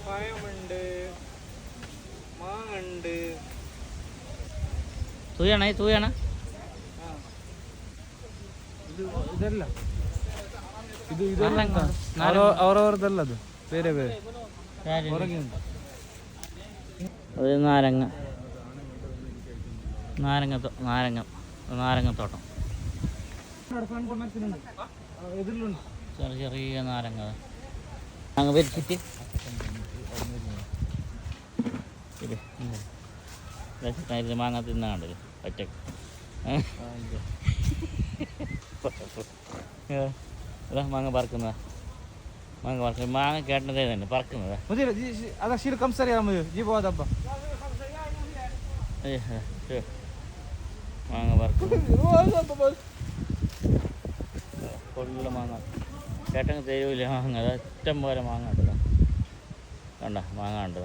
പഴമുണ്ട്, മാങ്ങണ്ട്. തൂയാണ് തൂയാണ് ಇದೆಲ್ಲ ಇದು ಇದೆಲ್ಲ ಅವರವರದಲ್ಲ, ಅದು ಬೇರೆ ಬೇರೆ ಹೊರಗೆ ಉಂಟು. അത് നാരങ്ങത്തോട്ടം, ചെറിയ ചെറിയ നാരങ്ങ അങ്ങ് വരിച്ചിട്ട് മാങ്ങ തിന്നാണ്ടല്ലോ ഒറ്റക്ക്. മാങ്ങ പറക്കുന്ന മാങ്ങ കേട്ടതേ തന്നെ പറക്കുന്നതാ. മാങ്ങ പറക്കുന്ന ഫുള്ള് മാങ്ങ കേട്ടങ്ങ് തരൂല. മാങ്ങ ഇഷ്ടം പോലെ മാങ്ങ ഉണ്ടല്ലോ. കണ്ട മാങ്ങ ഉണ്ട്,